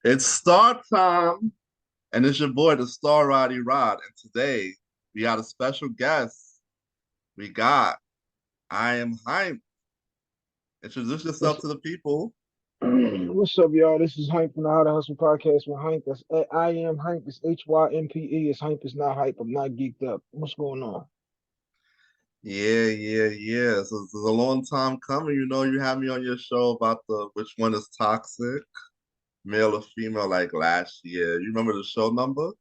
It's star time, and it's your boy, the Star Roddy Rod. And today we got a special guest. We got I Am Hype. Introduce yourself What's to the people. what's up, y'all? This is Hype from the How to Hustle podcast with Hype. That's iamhympe. It's HYMPE. It's Hype. It's not hype. I'm not geeked up. What's going on? Yeah. So this is a long time coming. You know, you had me on your show about the which one is toxic, male or female, like last year. You remember the show number?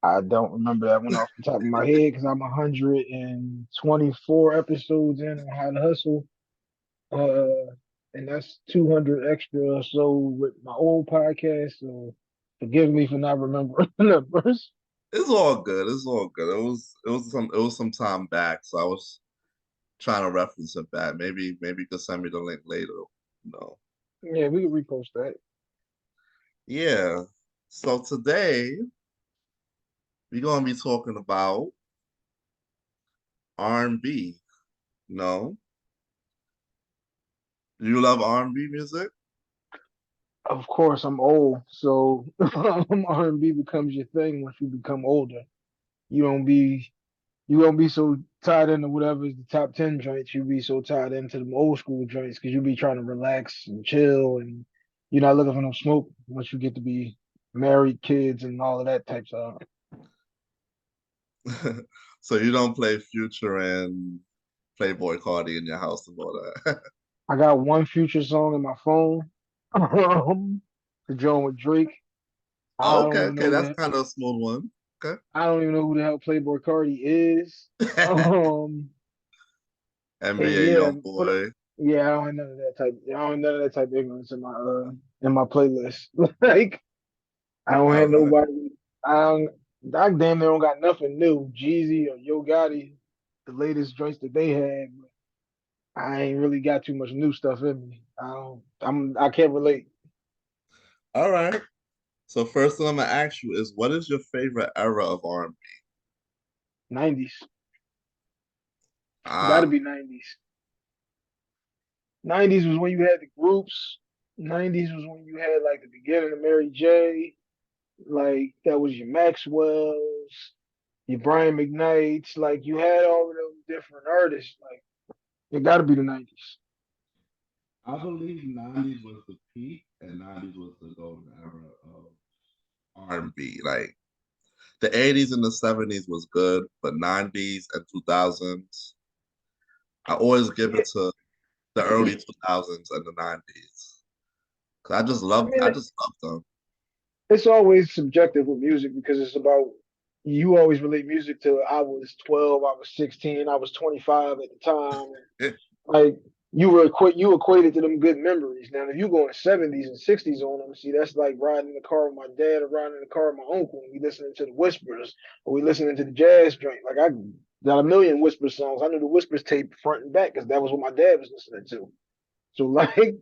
I don't remember that one off the top of my head because I'm 124 episodes in on How to Hustle. And that's 200 extra or so with my old podcast. So forgive me for not remembering numbers. It's all good. It's all good. It was some time back, so I was trying to reference it back. Maybe you could send me the link later. No. Yeah, we can repost that. Yeah. So today we're gonna be talking about R&B. No. Do you love R&B music? Of course, I'm old, so R&B becomes your thing once you become older. You don't be you won't be so tied into whatever is the top 10 joints. You be so tied into the old school joints because you be trying to relax and chill, and you're not looking for no smoke once you get to be married, kids, and all of that type stuff. So you don't play Future and Playboy Cardi in your house and all that. I got one future song in my phone, the joint with Drake. I don't even Okay, know that's that. kind of a smooth one. Okay. I don't even know who the hell Playboy Cardi is. Um, and NBA yeah, Young but Boy. yeah, I don't have none of that type. I don't have none of that type of ignorance in my playlist. Like I don't All have right. nobody. I don't. I damn near don't got nothing new. Jeezy or Yo Gotti, the latest joints that they had. But I ain't really got too much new stuff in me. I don't. I can't relate. All right. So first thing I'm gonna ask you is what is your favorite era of R&B? 90s. Got to Ah, be 90s. 90s was when you had the groups. 90s was when you had like the beginning of Mary J. Like that was your Maxwell's, your Brian McKnights. Like you had all of those different artists. Like it got to be the 90s. I believe 90s was the peak and 90s was the golden era of R&B. Like the 80s and the 70s was good, but 90s and 2000s, I always give Yeah, it to the early 2000s and the 90s. 'Cause I I mean, just love them. it's always subjective with music because it's about you always relate music to I was 12, I was 16, I was 25 at the time. Like you equated to them good memories. Now if you go in the 70s and 60s on them, see that's like riding in the car with my dad or riding in the car with my uncle and we listening to the whispers or we listening to the jazz joint. Like I got a million whisper songs. I knew the whispers tape front and back because that was what my dad was listening to. So like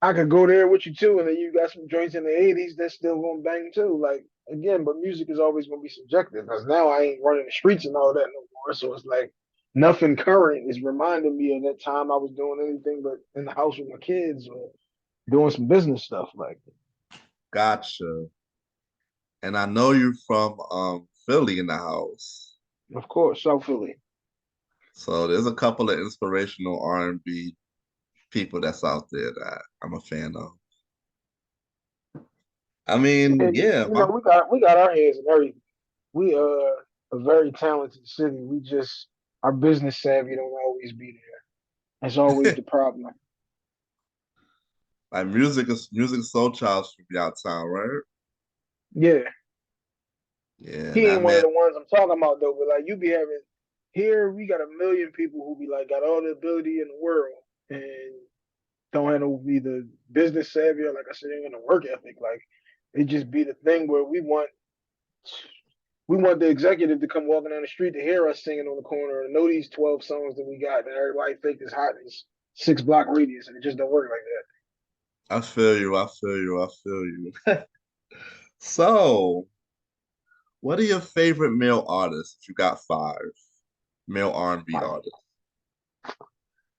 I could go there with you too, and then you got some joints in the 80s that's still gonna bang too. Like again, but music is always gonna be subjective because now I ain't running the streets and all that no more. So it's like nothing current is reminding me of that time I was doing anything but in the house with my kids or doing some business stuff. Like, Gotcha. And I know you're from Philly in the house. of course, South Philly. So there's a couple of inspirational R&B people that's out there that I'm a fan of. I Yeah, mean, yeah, you know, we got our hands in everything. We a very talented city. We just our business savvy don't always be there. That's always the problem. like music soul child should be out town, right? Yeah. Yeah, He that ain't one of man. the ones I'm talking about though, but like you be having here, we got a million people who be like got all the ability in the world and don't have no either business savvy or like I said, ain't got no work ethic. Like it just be the thing where we want the executive to come walking down the street to hear us singing on the corner and know these 12 songs that we got that everybody think is hot in this 6 block radius and it just don't work like that. I feel you. I feel you. I feel you. So, what are your favorite male artists? If you got five male R&B Like, artists.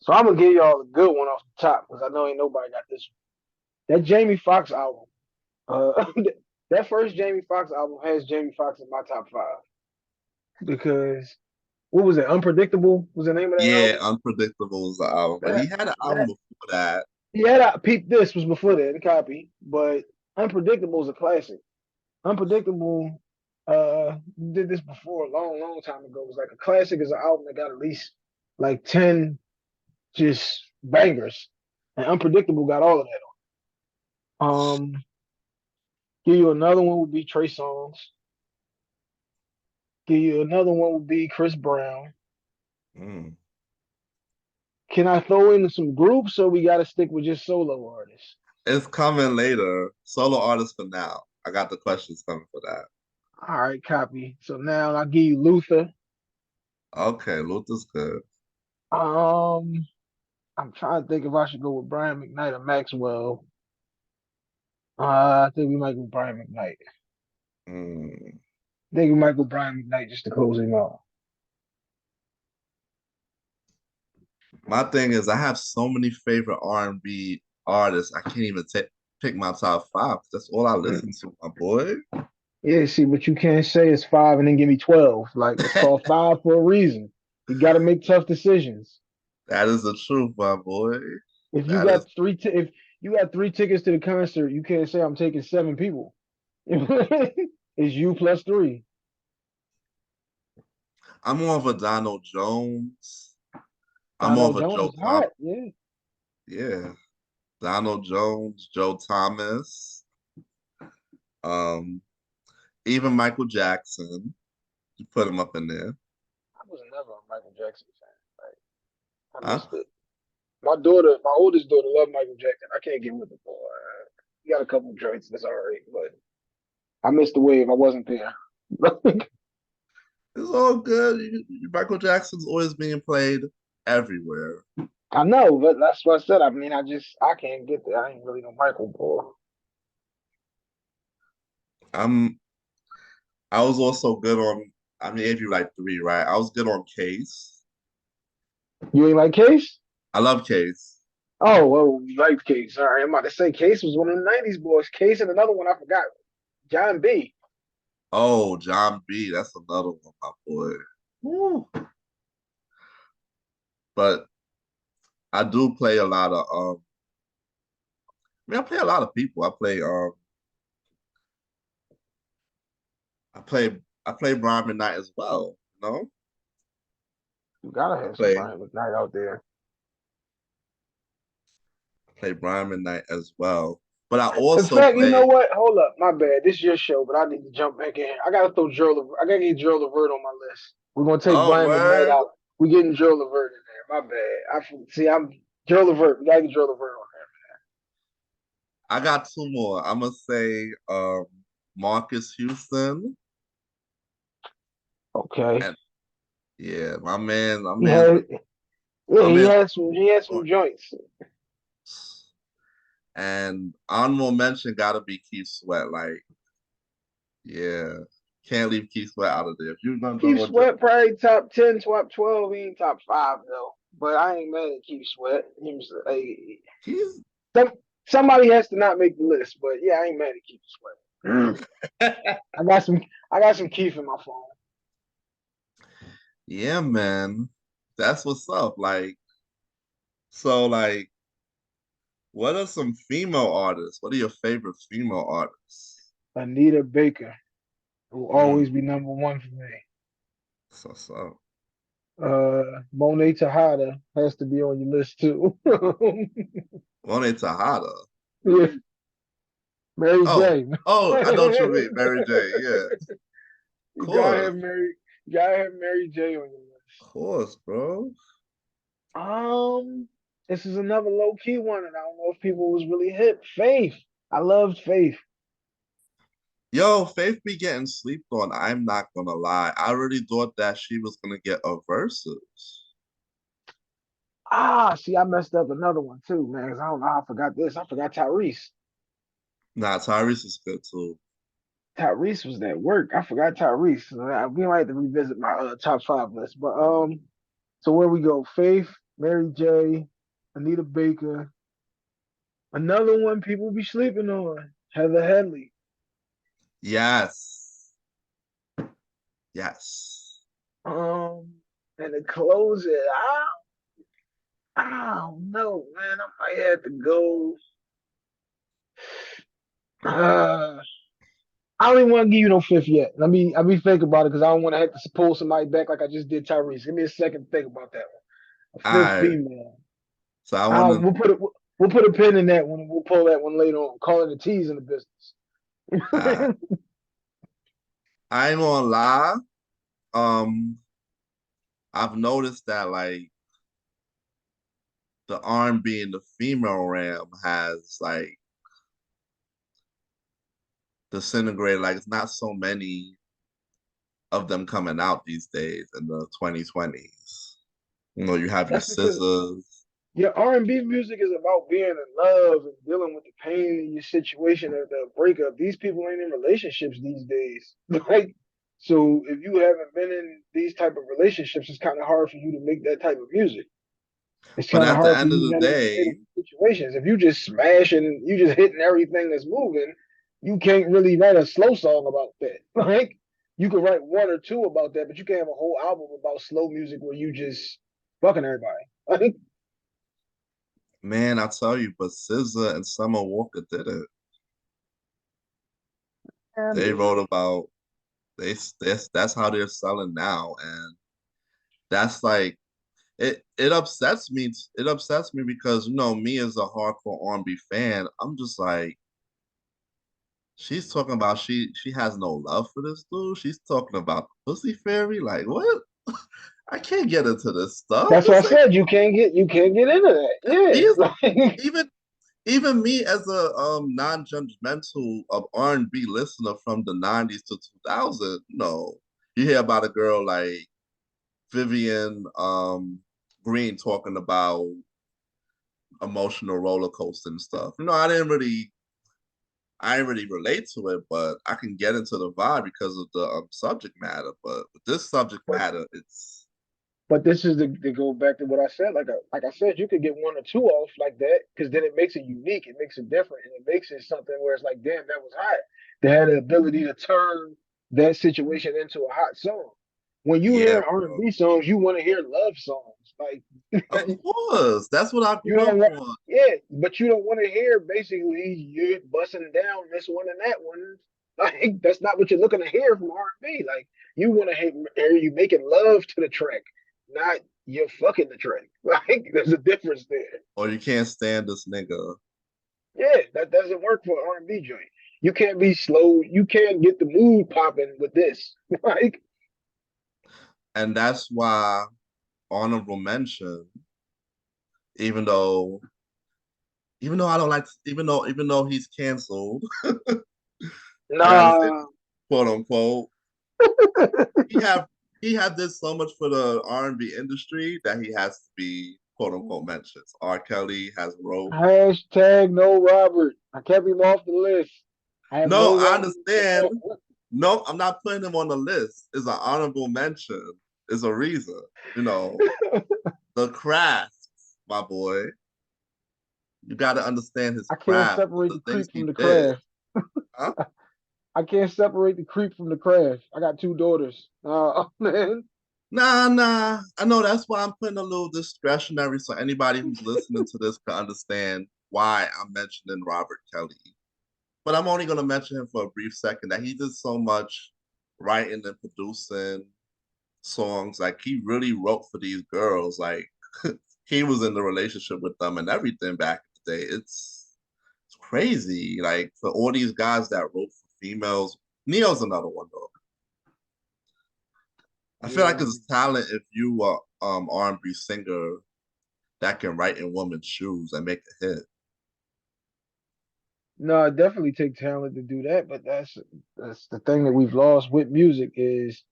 so I'm gonna give y'all a good one off the top because I know ain't nobody got this one. That Jamie Foxx album. Uh, that first Jamie Foxx album has Jamie Foxx in my top five because what was it? Unpredictable was the name of that Yeah, album. Unpredictable was the album, but he That had an album that before that. yeah, Peep This was before that, the copy, but Unpredictable is a classic. Unpredictable did this before a long time ago. It was like a classic is an album that got at least like 10 just bangers. And Unpredictable got all of that on. Give you another one would be Trey Songz. Give you another one would be Chris Brown. Mm. Can I throw in some groups or we gotta stick with just solo artists? It's coming later. Solo artist for now. I got the questions coming for that. All right, copy. So now I'll give you Luther. Okay, Luther's good. Um, I'm trying to think if I should go with Brian McKnight or Maxwell. I think we might go Brian McKnight. Mm. I think we might go Brian McKnight just to close him out. My thing is, I have so many favorite R&B artists. I can't even pick my top five. That's all I listen Mm. to, my boy. Yeah, see, what you can't say is five and then give me 12. Like it's called five for a reason. You got to make tough decisions. That is the truth, my boy. If you That is. got if you got three tickets to the concert, you can't say I'm taking seven people. It's you plus three. I'm more of a Donald Jones. I'm more Donald of a Jones Joe is Thomas. hot. Yeah, Yeah, Donald Jones, Joe Thomas. Um, even Michael Jackson. You put him up in there, I was never a Michael Jackson fan. Like I huh? missed it. My daughter, my oldest daughter, loved Michael Jackson. I can't get with the boy. He got a couple joints that's all right, but I missed the wave. I wasn't there. It's all good. Michael Jackson's always being played everywhere. I know, but that's what I said. I mean, I can't get there. I ain't really no Michael boy. I'm I was also good on. I mean, gave you like three, right? I was good on Case. You ain't like Case? I love Case. Oh, well, you like Case. All right, I'm about to say Case was one of the '90s boys. Case and another one I forgot. John B. Oh, John B. That's another one, my boy. Woo. But I do play a lot of. I mean, I play a lot of people. I play. I play Brian McKnight as well. You know, You gotta I have some play. Brian McKnight out there. I play Brian McKnight as well. But I In also fact, you know play. what? Hold up, my bad. This is your show, but I need to jump back in. I gotta throw I gotta get Joe Levert on my list. We're gonna take Oh, Brian McKnight word! out. We're getting Joe Levert in there. My bad. See. I'm Joe Levert. We gotta get Joe Levert on I got two more. I'm gonna say Marcus Houston, there. Okay. and yeah, my man, He had, yeah, my man. he had some joints. And honorable mention gotta be Keith Sweat. Like, yeah, can't leave Keith Sweat out of there. If you're gonna Keith go with Joe, Sweat probably top 10, top 12, he ain't top five though. But I ain't mad at Keith Sweat. He was he's some, somebody has to not make the list, but yeah, I ain't mad at Keith Sweat. I got some Keith in my phone. yeah, man. That's what's up. Like, what are some female artists? What are your favorite female artists? Anita Baker will always Mm, be number one for me. so. Monet Tejada has to be on your list too. Monet Tejada. Yeah, Mary Oh, J. I know what you mean. Mary J. Yeah, of You gotta course. have you gotta have Mary J on your Of list. course, bro. This is another low key one, and I don't know if people was really hip. Faith. I loved Faith. Yo, Faith be getting sleeped on. I'm not gonna lie. I really thought that she was gonna get a versus. See, I messed up another one too, man. 'Cause I don't know how I forgot this. I forgot Tyrese. Nah, Tyrese is good too. Tyrese was that work. I forgot Tyrese. So we might have to revisit my top five list. But so where we go? Faith, Mary J, Anita Baker. Another one people be sleeping on. Heather Headley. Yes. Yes. Um, and to close it out, I don't know, man. I might have to go. Uh, I don't even want to give you no fifth yet. Let me think about it because I don't want to have to pull somebody back like I just did Tyrese. Give me a second to think about that one. A All fifth right. female. So I want to. We'll put a pin in that one. We'll pull that one later on. Call it a tease in the business. I ain't gonna lie. Um, I've noticed that like the R&B in the female realm has like disintegrated. Like it's not so many of them coming out these days in the 2020s. You know, you have your That's because scissors, your R&B music is about being in love and dealing with the pain in your situation of the breakup. These people ain't in relationships these days. Like, so if you haven't been in these type of relationships, it's kind of hard for you to make that type of music. It's but kind of at the hard for end you of to the navigate day, in situations. If you just smashing, you just hitting everything that's moving, you can't really write a slow song about that. Like, you could write one or two about that, but you can't have a whole album about slow music where you just fucking everybody. Like, man, I tell you, but SZA and Summer Walker did it. I They mean, wrote about that's how they're selling now, and that's like it upsets me. It upsets me because you know me as a hardcore R&B fan, I'm just like she's talking about she has no love for this dude. She's talking about the pussy fairy. Like what? I can't get into this stuff. that's what I This ain't said. You can't get into that. me Yeah, as like even even me as a non-judgmental of R&B listener from the 90s to 2000. No, you hear about a girl like Vivian Green talking about emotional roller coaster and stuff. You know, I didn't really relate to it, but I can get into the vibe because of the subject matter. But with this subject but matter, it's this is to go back to what I said. Like I said, you could get one or two off like that because then it makes it unique. It makes it different, and it makes it something where it's like, damn, that was hot. They had the ability to turn that situation into a hot song. When you yeah, hear bro. R&B songs, you want to hear love songs. Like Of course, that's what I you grew up don't want, on. yeah, but you don't want to hear basically you busting down this one and that one. Like that's not what you're looking to hear from R&B. Like you want to hear you making love to the track, not you're fucking the track. Like there's a difference there. Or you can't stand this nigga. Yeah, that doesn't work for an R&B joint. You can't be slow. You can't get the mood popping with this. Like And that's why honorable mention, even though even though I don't like even though he's canceled, I gotta say nah, this, quote unquote, he have he had did so much for the R&B industry that he has to be quote unquote mentioned. R. Kelly has wrote. hashtag no Robert. I kept him off the list. I have No, no I Robert. understand. No, I'm not putting him on the list. It's an honorable mention. It's a reason. You know, the craft, my boy. You got to understand his I can't craft, separate the the things creep from he the did. craft. Huh? I can't separate the creep from the craft. I got two daughters. Man. Nah, nah. I know that's why I'm putting a little discretionary so anybody who's listening to this can understand why I'm mentioning Robert Kelly. But I'm only gonna mention him for a brief second that he did so much writing and producing songs. Like he really wrote for these girls. Like he was in the relationship with them and everything back in the day. It's crazy. Like for all these guys that wrote for females, Neo's another one though. I feel like Yeah. it's talent if you are R&B singer that can write in women's shoes and make a hit. No, it definitely take talent to do that, but that's the thing that we've lost with music is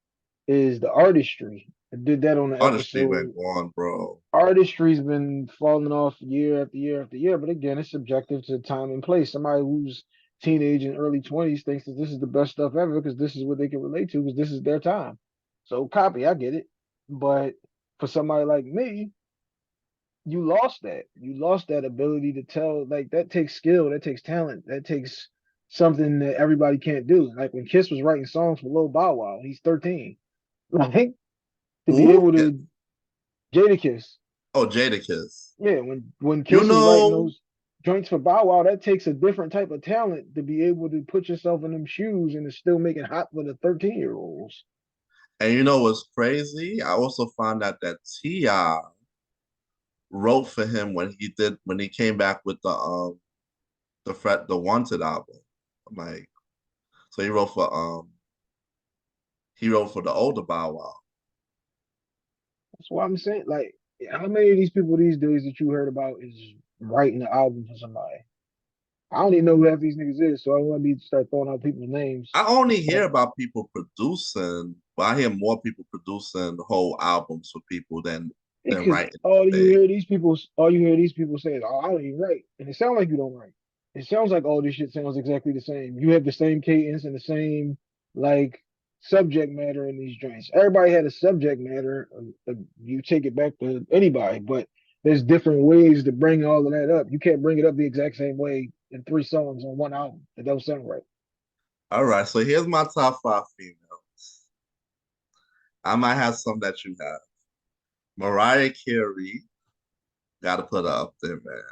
the artistry. I did that on the Artistry episode. went on, bro. Artistry's been falling off year after year after year, but again, it's subjective to time and place. Somebody who's teenage and early 20s thinks that this is the best stuff ever because this is what they can relate to because this is their time. So copy, I get it. But for somebody like me, you lost that. You lost that ability to tell. Like that takes skill, that takes talent, that takes something that everybody can't do. Like when Kiss was writing songs for Lil Bow Wow, he's 13. Like to be Who? able to Jadakiss. Oh, Jadakiss. Yeah, when You Kiss was writing know, those joints for Bow Wow, that takes a different type of talent to be able to put yourself in them shoes and to still make it hot for the 13-year-olds. and you know what's crazy? I also found out that T.I. wrote for him when he came back with the Wanted album. I'm like, so he wrote for the older Bow Wow. That's what I'm saying. Like, how many of these people these days that you heard about is writing an album for somebody? I don't even know who half these niggas is, so I don't need to start throwing out people's names. I only But hear about people producing, but I hear more people producing whole albums for people than because writing things. all you hear these people say is, "Oh, I don't even write," and it sounds like you don't write. It sounds like all this shit sounds exactly the same. You have the same cadence and the same like subject matter in these joints. Everybody had a subject matter. You take it back to anybody, but there's different ways to bring all of that up. You can't bring it up the exact same way in three songs on one album. It don't sound right. All right, so here's my top five females. I might have some that you have. Mariah Carey, gotta put her up there, man.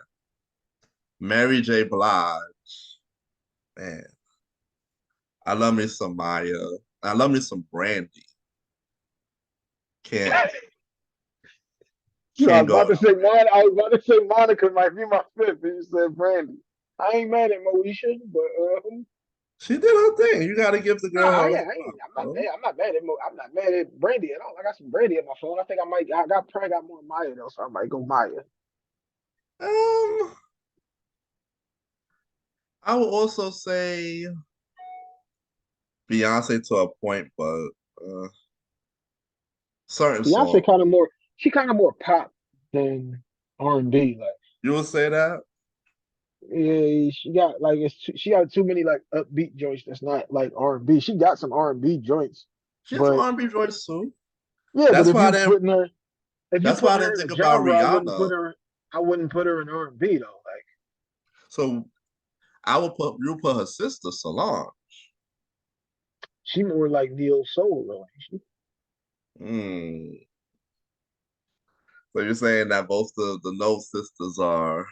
Mary J. Blige, man. I love me some Maya. I love me some Brandy. Can't So I can't was about go. to say I was about to say Monica might be my fifth, and you said Brandy. I ain't mad at Moesha, but She did her thing. You gotta give the no, girl her I'm not flowers. mad. I'm not mad at Brandy at all. I got some Brandy on my phone. I think I might. I got probably got more Maya though, so I might go Maya. Um, I would also say Beyonce to a point, but certain Beyonce songs. kind of more. She kind of more pop than R&B. Like You would say that? yeah, she got like she got too many like upbeat joints. That's not like R&B. She got some R&B joints, She has some but R&B joints too. yeah, but That's why I didn't. if you That's why I putting her didn't in a think about genre, Rihanna. I wouldn't put her in R&B though. Like So you put her sister Solange. she more like neo soul though. Hmm. So you're saying that both the No sisters are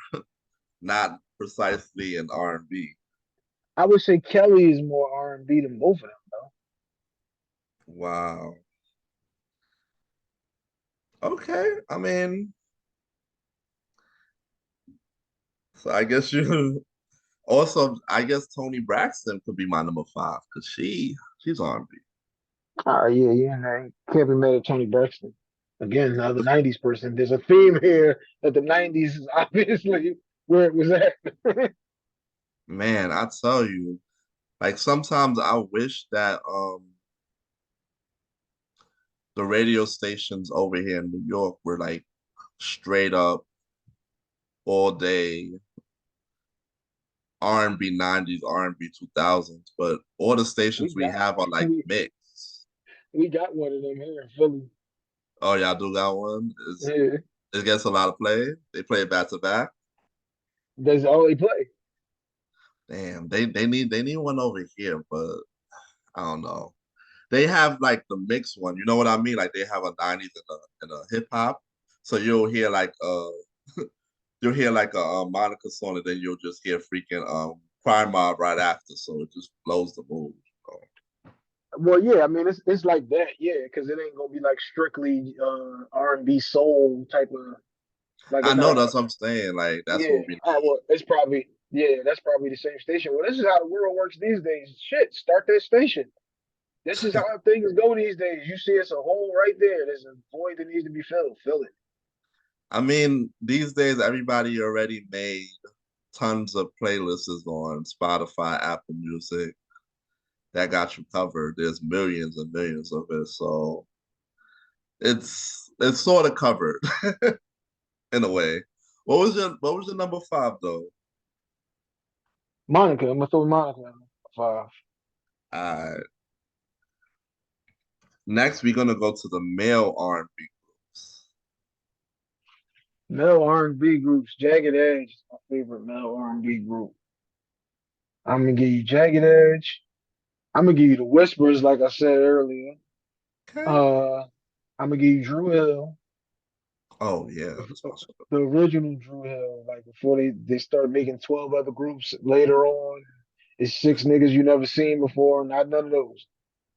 not precisely in R&B. I would say Kelly is more R&B than both of them though. Wow. Okay. I mean, so I guess you also I guess Tony Braxton could be my number five because she's R&B. Ah, yeah, yeah, man. Can't be mad at Tony Braxton. Again, another '90s person. There's a theme here that the '90s is obviously where it was at. Man, I tell you, like sometimes I wish that the radio stations over here in New York were like straight up all day R&B 90s, R&B 2000s, but all the we stations we got have are like we mixed. we got one of them here in Philly. Oh, y'all do got one? Yeah, It gets a lot of play. They play it back to back. that's all they play. Damn, they need one over here, but I don't know. They have like the mixed one. You know what I mean? Like they have a 90s and a hip hop. So you'll hear like a Monica song and then you'll just hear freaking Crime Mob right after. So it just blows the mood. Well, yeah, I mean it's like that, yeah, because it ain't gonna be like strictly R&B soul type of like I it's not know a that's what I'm saying. Like that's yeah. what we need. Well, it's probably yeah, that's probably the same station. Well, this is how the world works these days. Shit, start that station. This is how things go these days. You see, it's a hole right there. There's a void that needs to be filled. Fill it. I mean, these days everybody already made tons of playlists on Spotify, Apple Music that got you covered. There's millions and millions of it, so it's sort of covered in a way. What was your number five though? Monica, I'm gonna throw Monica in five. Uh, Next we're gonna go to the male R&B groups. Male R&B groups. Jagged Edge is my favorite male R&B group. I'm gonna give you Jagged Edge. I'm gonna give you the Whispers, like I said earlier. Okay. Uh, I'm gonna give you Drew Hill, Oh yeah, that's my shit. the original Drew Hill, like before they started making 12 other groups later on. It's six niggas you never seen before, not none of those.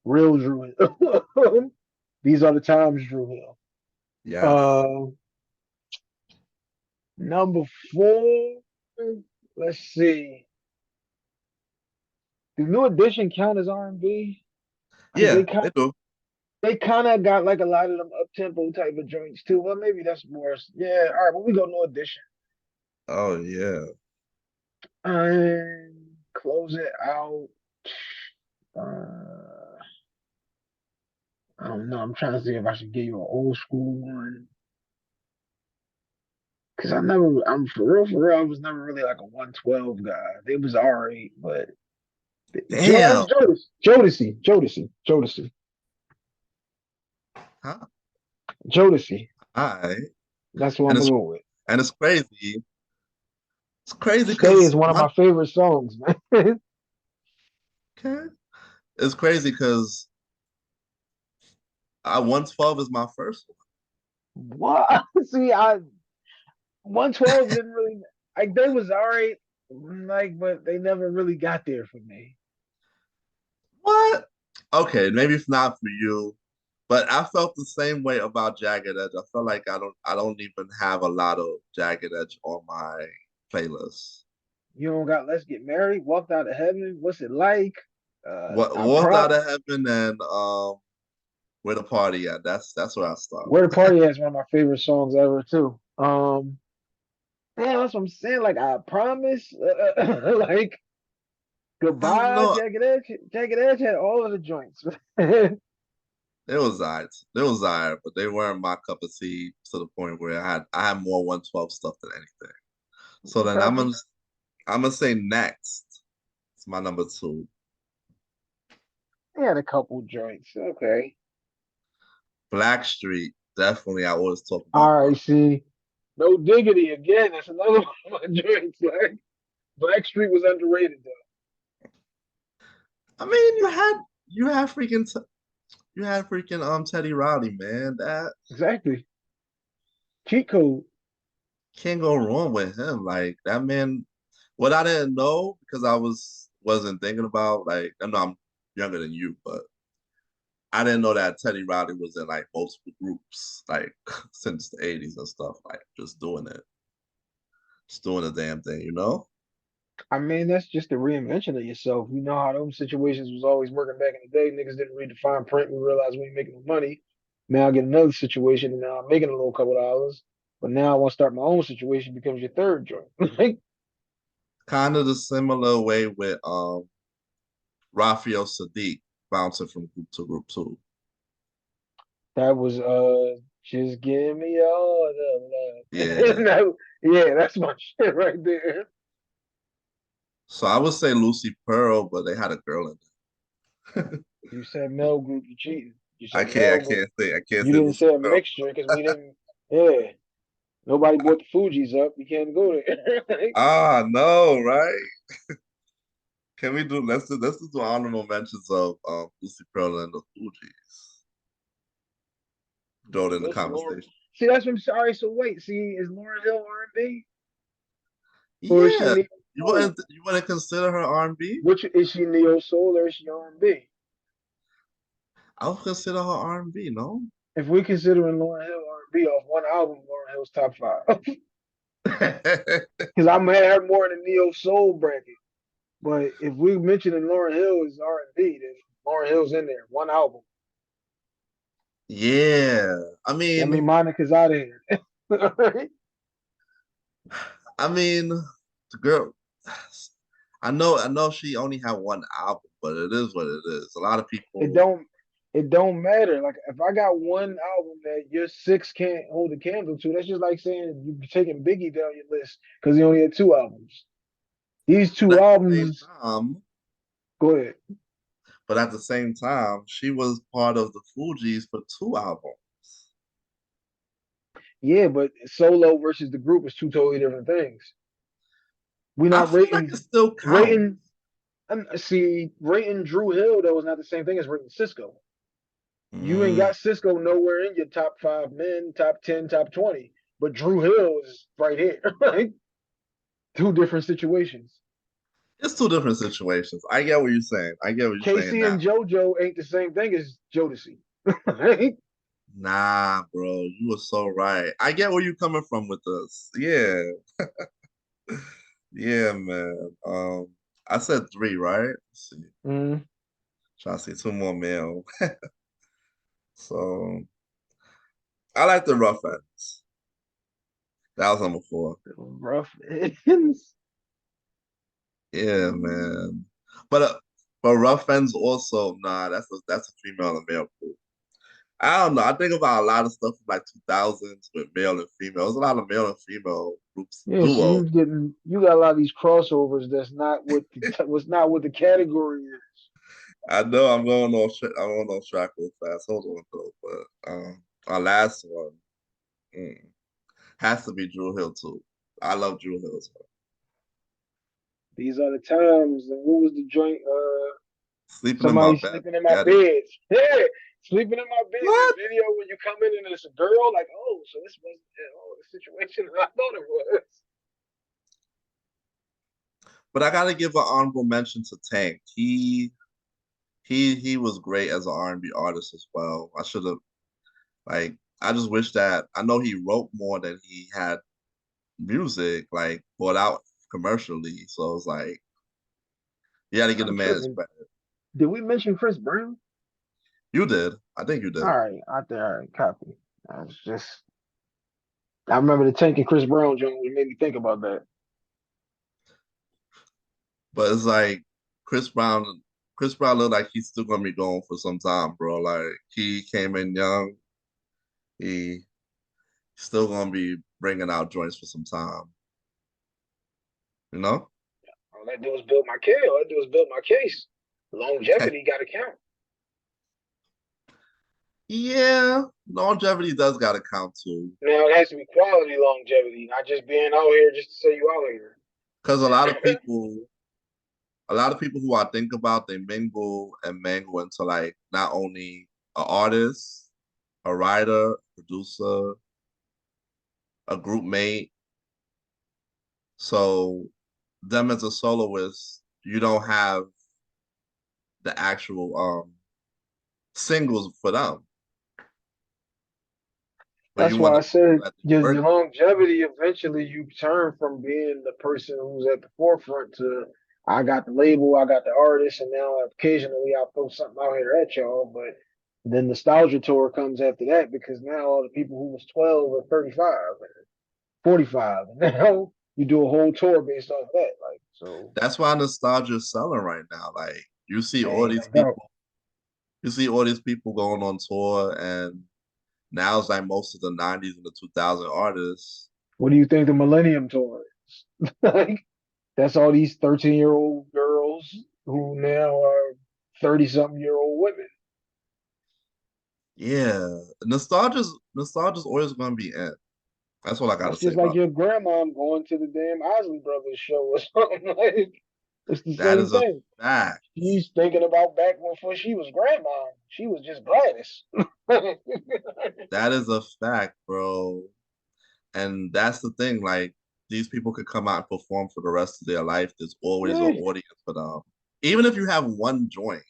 Real Drew Hill. These are the times, Drew Hill. Yes. Uh, number four, let's see. Does New Edition count as R&B? Because Yeah, they do. they kind of got like a lot of them up tempo type of joints too. Well, maybe that's more. Yeah, all right. Well, we go New Edition Oh yeah. and close it out. Uh, I don't know. I'm trying to see if I should give you an old school one because I'm for real. I was never really like a 112 guy. They was alright, but Damn. Jodeci. Huh? Jodeci. All right. That's what And I'm it's gonna go with. and it's crazy. It's crazy Stay is because one of one my favorite songs, man. okay. It's crazy because I 112 is my first What? See, I 112 didn't really like they was alright, like, but they never really got there for me. one. What? Okay, maybe it's not for you, but I felt the same way about Jagged Edge. I feel like I don't even have a lot of Jagged Edge on my playlist. You don't got Let's Get Married, Walked Out of Heaven, What's It Like? What I Walked prop Out of Heaven and Where the Party at? That's where I start Where the with. Party is one of my favorite songs ever too. Yeah, that's what I'm saying. Like I promise, like I don't goodbye, know. Jagged Edge. Jagged Edge had all of the joints. You It was alright. They was alright, but they weren't my cup of tea to the point where I had more 112 stuff than anything. So then okay. I'm gonna say next. It's my number two. They had a couple joints. Okay. Black Street. Definitely I always talk about All Black. right, see. No diggity again. That's another one of my joints. Like Blackstreet was underrated though. I mean you had freaking Teddy Riley, man. That Exactly. Cheat code. can't go wrong with him. Like that man, what I didn't know because I wasn't thinking about like I know I'm younger than you, but I didn't know that Teddy Riley was in like multiple groups like since the 80s and stuff, like just doing the damn thing, you know? I mean, that's just the reinvention of yourself. You know how those situations was always working back in the day. Niggas didn't read the fine print. We realized we ain't making no money. Now I get another situation, and now I'm making a little couple dollars. But now I want to start my own situation. Becomes your third joint. Like Kind of the similar way with Raphael Sadiq bouncing from group to group too. that was just give me all the love. Yeah. Yeah, that's my shit right there. So I would say Lucy Pearl, but they had a girl in it. You said Mel group, you cheating. You I said can't I Mel group. can't say I can't You say didn't Lucy say a Pearl. mixture because we didn't. Yeah, nobody brought the Fugees up. You can't go there. Ah no, right? Can we do let's do the honorable mentions of Lucy Pearl and the Fugees. Throw it in the What's Lauren? conversation. See, that's what I'm sorry. So wait, see, is Lauren Hill R&B or is she Yeah. neo You soul? wouldn't consider her R&B? Which is she neo soul or is she R&B? I would consider her R&B, no? If we considering Lauren Hill R&B off one album, Lauren Hill's top five. Because I'm gonna have her more in the neo soul bracket. But if we mentioning Lauren Hill as R&B, then Lauren Hill's in there. One album. Yeah. I That mean, mean Monica's out of here. I mean, the girl I know she only had one album, but it is what it is. A lot of it people don't it don't matter. Like if I got one album that your six can't hold a candle to, that's just like saying you taking Biggie down your list because he only had two albums. These but two albums, go ahead. at the same time, she was part of the Fugees for two albums. Yeah, but solo versus the group is two totally different things. We're I not feel like it rating still rating counts. And see, rating Drew Hill though is not the same thing as rating Cisco. You ain't Mm. got Cisco nowhere in your top five men, top 10, top 20. But Drew Hill is right here. Right? Two different situations. It's two different situations. I get what you're saying. I get what you're saying Casey now. and JoJo ain't the same thing as Jodeci. Right? Nah, bro, you were so right. I get where you're coming from with this. Yeah, yeah, man. I said three, right? Let's see. Mm, Trying to see two more male. So I like the rough ends. That was number four. rough ends. Yeah, man. But rough ends also, nah, that's a female and male group. I don't know. I think about a lot of stuff from like 2000s with male and female. There's a lot of male and female groups Yeah, so duos. you got a lot of these crossovers that's not what was not what the category is. I know I'm going off track real fast. Hold on though, but our last one mm, has to be Drew Hill too. I love Drew Hill as well. These are the times. And what was the joint? Sleeping in my Somebody bed, sleeping in my spaghetti. bed. Yeah, sleeping in my bed. The What? video when you come in and it's a girl, like, oh, so this wasn't the situation that I thought it was. But I gotta give an honorable mention to Tank. He was great as an R&B artist as well. I should have like I just wish that I know he wrote more than he had music like brought out commercially. So it's like you got to give the I'm man his tripping. credit. Did we mention Chris Brown? You did. I think you did. All right, I think all right, copy. I was just I remember the Tank and Chris Brown joint. It made me think about that. But it's like Chris Brown. Chris Brown looked like he's still gonna be going for some time, bro. Like he came in young. He still gonna be bringing out joints for some time. You know? All I do is build my case. All I do is build my case. Longevity got to count. Yeah, longevity does gotta count too. Now it has to be quality longevity, not just being out here just to say you out here. Because a lot of people who I think about, they mingle and mangle into like not only an artist, a writer, producer, a group mate. So them as a soloist, you don't have the actual singles for them, but That's you want why the I people said that they your work with. longevity. Eventually, you turn from being the person who's at the forefront to I got the label, I got the artist, and now occasionally I'll throw something out here at y'all. But then nostalgia tour comes after that because now all the people who was 12 are 35, 45. Now you do a whole tour based off that. Like so, That's why nostalgia is selling right now. Like ain't no doubt. you see all these people going on tour, and now it's like most of the '90s and the 2000 artists. What do you think the Millennium Tour is? Like that's all these 13-year-old girls who now are 30-something-year-old women. Yeah, nostalgia's always gonna be in. That's all I gotta That's say just like about your grandma going to the damn Osley Brothers show or something. Like it's the that same is a thing. fact. She's thinking about back before she was grandma. She was just Gladys. That is a fact, bro. And that's the thing. Like these people could come out and perform for the rest of their life. There's always an Yeah. audience for them. Even if you have one joint,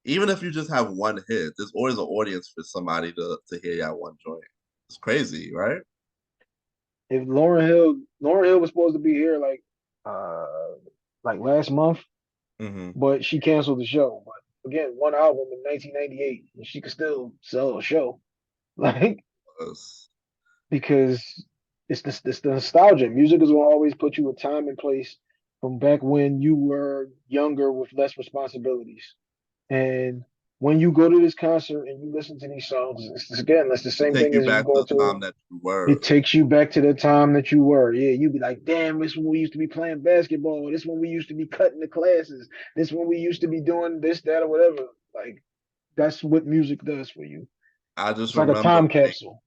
even if you just have one hit, there's always an audience for somebody to hear that one joint. It's crazy, right? If Lauren Hill was supposed to be here like last month, Mm-hmm. but she canceled the show. But again, one album in 1998, and she could still sell a show, like because it's the nostalgia. Music is gonna always put you a time and place from back when you were younger with less responsibilities. And when you go to this concert and you listen to these songs, again, that's the It same take thing you as you back to go the to. time that you were. It takes you back to the time that you were. Yeah, you'd be like, damn, this when we used to be playing basketball. This when we used to be cutting the classes. This when we used to be doing this, that, or whatever. Like that's what music does for you. I just It's like a remember time like capsule.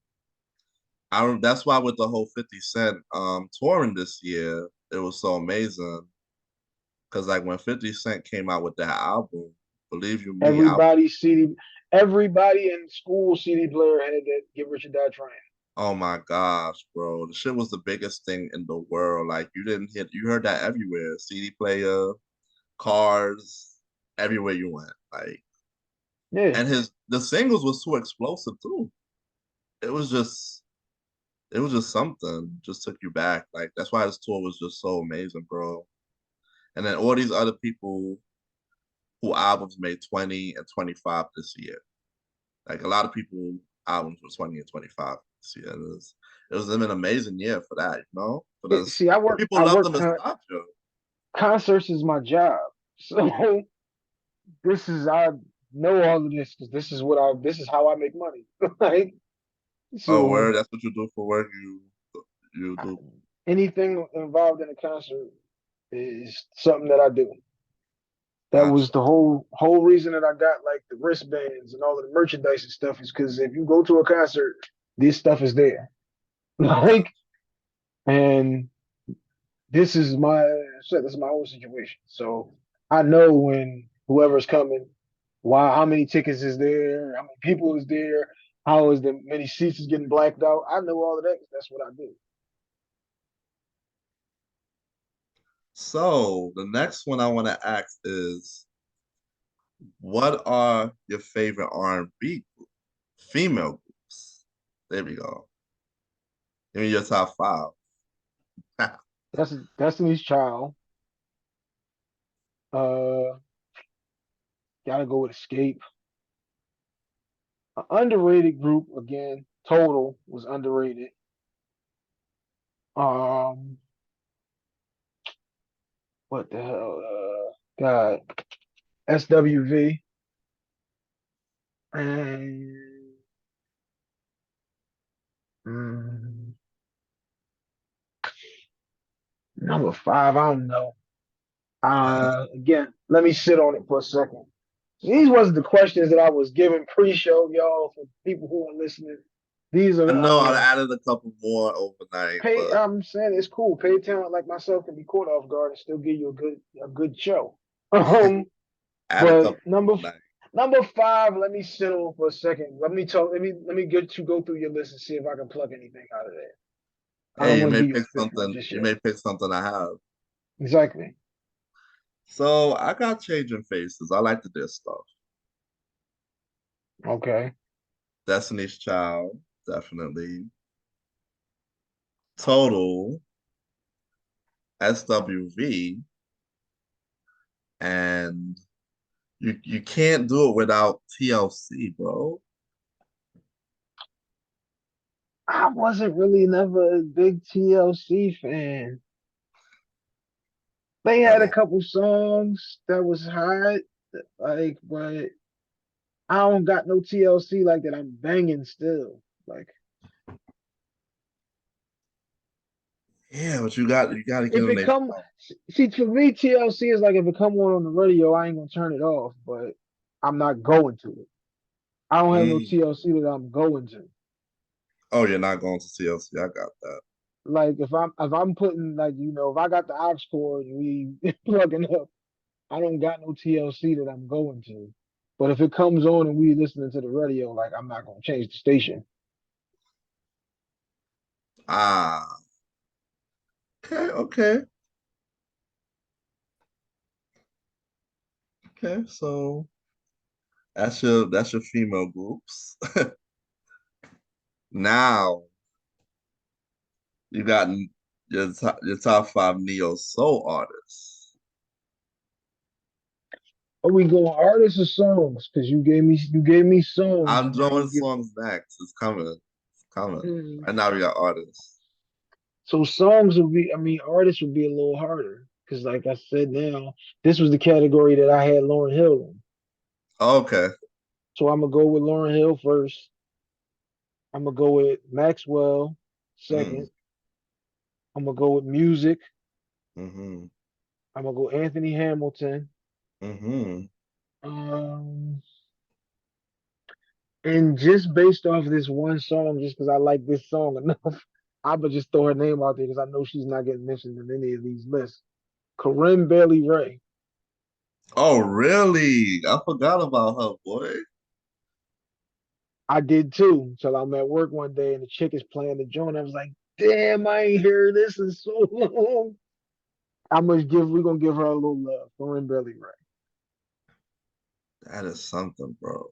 that's why with the whole 50 Cent touring this year, it was so amazing. Cause like when 50 Cent came out with that album, believe you me, I Everybody CD, everybody in school CD player had that Get Rich or Die Trying. oh my gosh, bro. The shit was the biggest thing in the world. Like you heard that everywhere. CD player, cars, everywhere you went. Like Yeah. and his the singles was so explosive too. It was just it was just something. Just took you back. Like that's why his tour was just so amazing, bro. And then all these other people who albums made 20 and 25 this year. Like a lot of people albums were 20 and 25 this year. It was an amazing year for that, you know? For this See, people I love the work nostalgia. concerts is my job. So this is I know all of this because this is how I make money. Like Oh, so word, that's what you do for work. You I- do. anything involved in a concert is something that I do. That was Gotcha. the whole reason that I got like the wristbands and all of the merchandise and stuff is because if you go to a concert, this stuff is there. Like and this is my own situation. So I know when whoever's coming, why how many tickets is there, how many people is there, how is the many seats is getting blacked out. I know all of that 'cause that's what I do. So the next one I want to ask is, what are your favorite R&B female groups? There we go. Give me your top five. That's Destiny's Child. Uh gotta go with Escape. An underrated group again. Total was underrated. Um, what the hell? God, SWV and mm, number five. I don't know. Again, let me sit on it for a second. These wasn't the questions that I was giving pre-show, y'all. For people who are listening, these I are know I added a couple more overnight, pay. but I'm saying it's cool. Paid talent like myself can be caught off guard and still give you a good show. add a But couple overnight. number five, let me sit on for a second. Let me get you go through your list and see if I can plug anything out of there. I don't Hey, want to give you a fifth one just you yet. may pick something I have. Exactly. So I got changing faces. I like the diss stuff. Okay. Destiny's Child, definitely. Total, SWV, and you can't do it without TLC, bro. I wasn't really never a big TLC fan. They At had a all. couple songs that was hot, like, but I don't got no TLC like that. I'm banging still. Like, Yeah, but you gotta get if on it their come, show. see, for me, TLC is like if it come on the radio, I ain't gonna turn it off, but I'm not going to it. I don't have no Mm. TLC that I'm going to. Oh, you're not going to TLC. I got that. Like if I'm putting like if I got the aux cord and we plugging up, I don't got no TLC that I'm going to. But if it comes on and we listening to the radio, like I'm not gonna change the station. Ah, okay, okay, okay. So that's your female groups. Now you got your top five neo soul artists. Are we going artists or songs? Because you gave me songs I'm and now doing you give songs next. It's coming. It's coming. me. Right now we got artists. So songs would be, I mean, artists would be a little harder because, like I said, now this was the category that I had Lauren Hill in. Okay. So I'm gonna go with Lauren Hill first. I'm gonna go with Maxwell Mm. second. I'm gonna go with music. Mm-hmm. I'm gonna go Anthony Hamilton. Mm-hmm. Um, and just based off of this one song, just because I like this song enough, I would just throw her name out there because I know she's not getting mentioned in any of these lists. Corinne Bailey Ray. Oh, really? I forgot about her, boy. I did too. So I'm at work one day and the chick is playing the joint. I was like, damn, I ain't heard this in so long. We're gonna give her a little love. Corinne Bailey Ray. That is something, bro.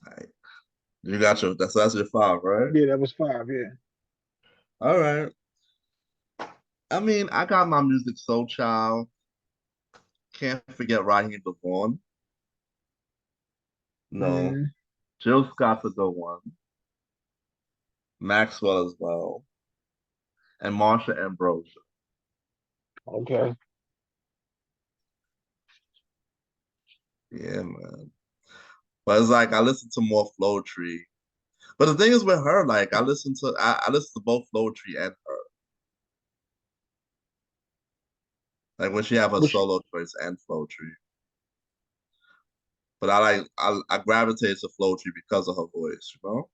Like, you got your that's your five, right? Yeah, that was five, yeah. All right. I mean, I got my music soul child. Can't forget Raheem DeVaughn. No. Mm, Jill Scott's a good one. Maxwell as well. And Marsha Ambrosius. okay. Yeah, man. But it's like I listen to more Flow Tree. But the thing is with her, like I listen to both Flow Tree and her. Like when she have her Which solo choice and Flow Tree. But I gravitate to Flow Tree because of her voice, you know?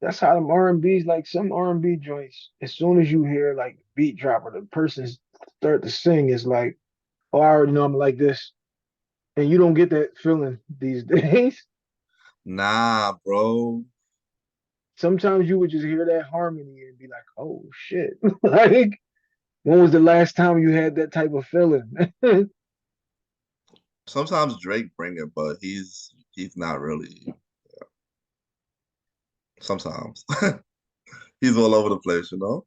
that's how them R&B's like some R&B joints. As soon as you hear like beat drop or the person start to sing, it's like, oh, I already know I'm like this. And you don't get that feeling these days. Nah, bro. Sometimes you would just hear that harmony and be like, oh shit. Like, when was the last time you had that type of feeling? Sometimes Drake bring it, but he's not really sometimes. He's all over the place, you know?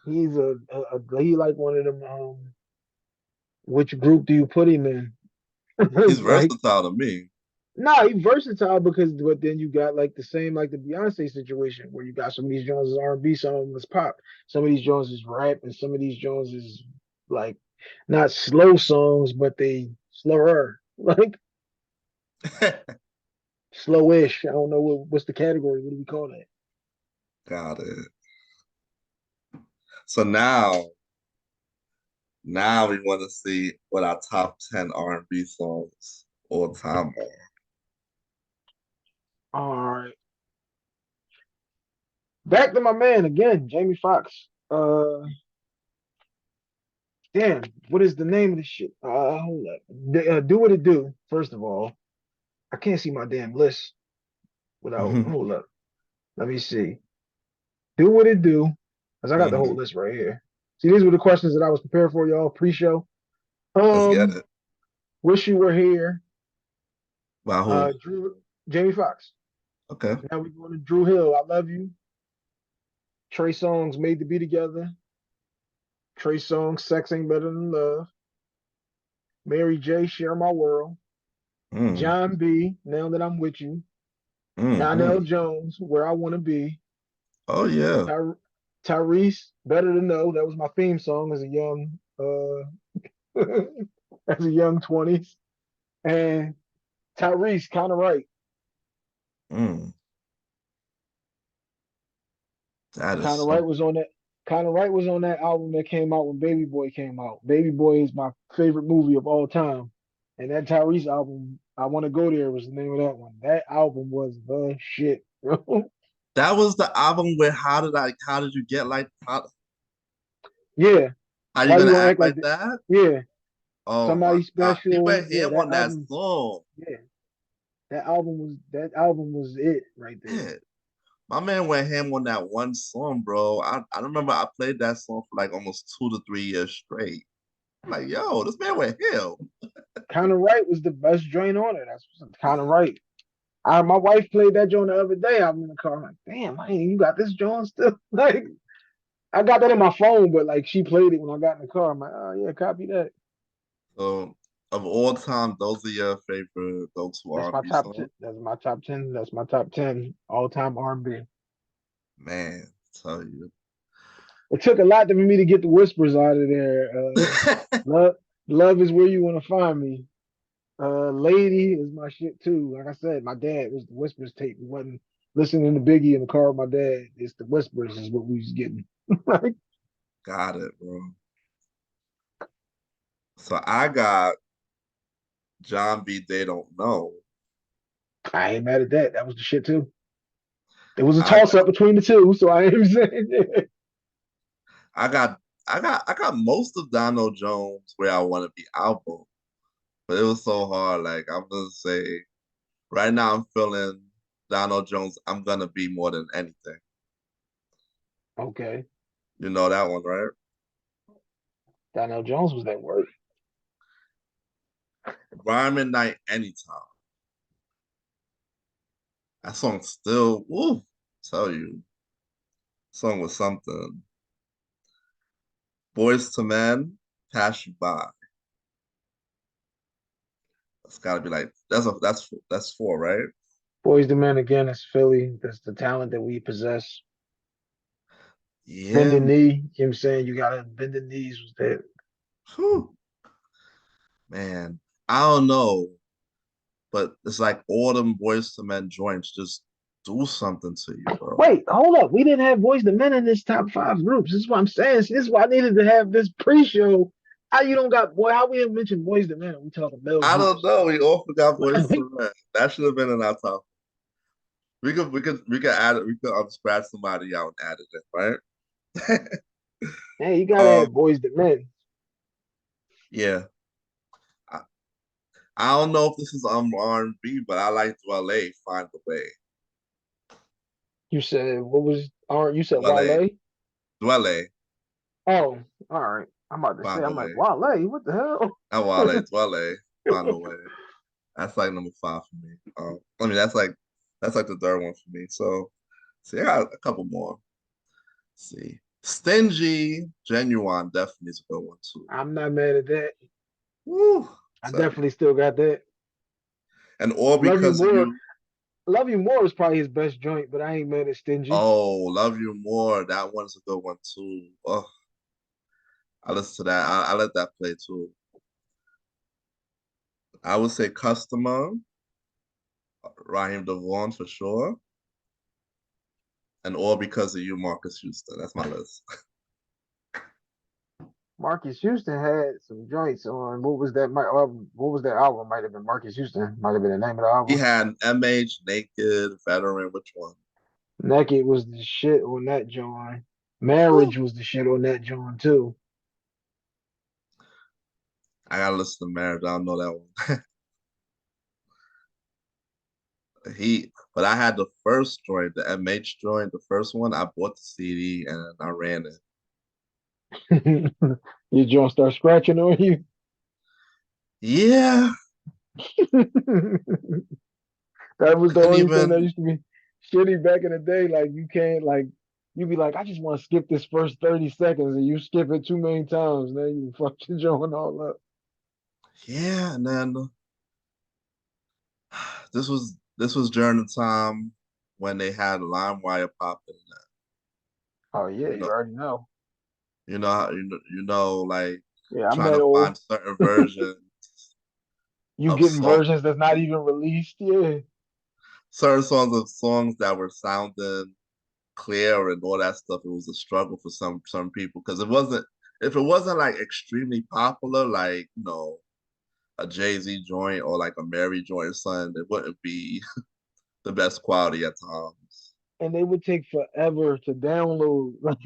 He's he like one of them which group do you put him in? He's Like, versatile to me. nah, he's versatile because but then you got like the same like the Beyonce situation where you got some of these Jones is R&B, some of them is pop, some of these Jones is rap, and some of these Jones is like not slow songs, but they slower, like slowish. I don't know what's the category. What do we call that? Got it. So now we want to see what our top 10 R&B songs all time are. All right, back to my man again, Jamie Foxx. Damn, what is the name of the shit? Hold up. Do what it do. First of all, I can't see my damn list without. Hmm. Hold up. Let me see. Do what it do. Cause I got the whole Hmm. list right here. See, these were the questions that I was prepared for y'all pre-show. Let's get Um, it. Wish You Were Here. By who? Jamie Foxx. Okay. Now we going to Drew Hill. I Love You. Trey Songz Made to Be Together. Trey Songz Sex Ain't Better Than Love. Mary J. Share My World. Mm, John B. Now That I'm With You. Donell mm. Jones, Where I Want to Be. Oh yeah. Ty- Tyrese, Better to Know. That was my theme song as a young as a young 20s. And Tyrese, kind of right. Mm, that is Kind of so right was on that. Kind of right was on that album that came out when Baby Boy came out. Baby Boy is my favorite movie of all time, and that Tyrese album, I Want to Go There, was the name of that one. That album was the shit. that was the album where how did you get like Yeah. how you Why you gonna gonna act act like like that? that? Yeah. Oh my Somebody God. He special. went Yeah. ham on that song. Yeah. That album was it right there. Yeah. My man went ham on that one song, bro. I remember I played that song for like almost 2 to 3 years straight. I'm like, yo, this man went ham. Kind of right was the best joint on it. That's kind of right. My wife played that joint the other day. I'm in the car. I'm like, damn, man, you got this joint still? Like, I got that in my phone, but like she played it when I got in the car. I'm like, oh yeah, copy that. So of all time, those are your favorite go-to That's my R&B top 10. songs? That's my top 10. That's my top 10 all time R&B. Man, I tell you. It took a lot for me to get the whispers out of there. Love, love is where you want to find me. Lady is my shit too. Like I said, my dad was the whispers tape. We wasn't listening to Biggie in the car with my dad. It's the whispers is what we was getting. Like, Got it, bro. So I got John B. They Don't Know. I ain't mad at that. That was the shit too. It was a I toss up got between the two, so I ain't saying it. I got most of Donald Jones where I want to be album, but it was so hard. Like I'm gonna say right now I'm feeling Donald Jones. I'm gonna be more than anything. Okay. You know that one, right? Donnell Jones was that word. Environment Night Anytime. That song still, woo, tell you, song was something. Boys to Men, Pass You By. That's gotta be like that's four, right? Boys the Men again, it's Philly. That's the talent that we possess. Yeah, Bend the knee, you know what I'm saying? You gotta bend the knees was that. whew, man. I don't know, but it's like all them Boys to Men joints just do something to you, bro. Wait, hold up. We didn't have Boys the Men in this top five groups. This is what I'm saying. See, this is why I needed to have this pre-show. How you don't got boy? How we didn't mention Boys the Men? We talking male I don't groups. know. We all forgot Boys to Men. That should have been in our top. We could add it. We could scratch somebody out and add it in, right? Hey, you gotta um, have Boys the Men. yeah. I, I don't know if this is R&B, but I like Dwele, Find the Way. You said what was? You said Dwele, Wale. Dwele, Oh, all right. I'm about to say. Find the I'm like Way. Wale. What the hell? Not Wale, Dwele, Find the Way. That's like number five for me. I mean that's like the third one for me. So, see, I got a couple more. Let's see, Stingy, Genuine, definitely is a good one too. I'm not mad at that. Woo, I tell you, definitely still got that. and all Love You because of More. you. Love You More is probably his best joint, but I ain't mad at Stingy. Oh, Love You More. That one's a good one too. Oh, I listen to that. I let that play too. I would say Customer, Raheem DeVaughn for sure, and All Because of You, Marcus Houston. That's my list. Marcus Houston had some joints on what was that? What was that album? Might have been Marcus Houston. Might have been the name of the He album. had MH, Naked, Veteran. Which one? Naked was the shit on that joint. Whew. Marriage was the shit on that joint too. I gotta listen to Marriage. I don't know that one. But I had the first joint, the MH joint, the first one. I bought the CD and I ran it. Your joint start scratching on you. Yeah, That was I the couldn't only thing that even. used to be shitty back in the day. Like you can't like you be like, I just want to skip this first 30 seconds and you skip it too many times, then you fuck your joint all up. Yeah, and then this was during the time when they had LimeWire popping. Oh yeah, You you know, already know. like Yeah, I'm trying that to old. find certain versions You of getting songs, versions that's not even released. Yeah. certain songs that were sounding clear and all that stuff. It was a struggle for some people because if it wasn't like extremely popular, like a Jay-Z joint or like a Mary joint or something, it wouldn't be the best quality at times. And they would take forever to download. Like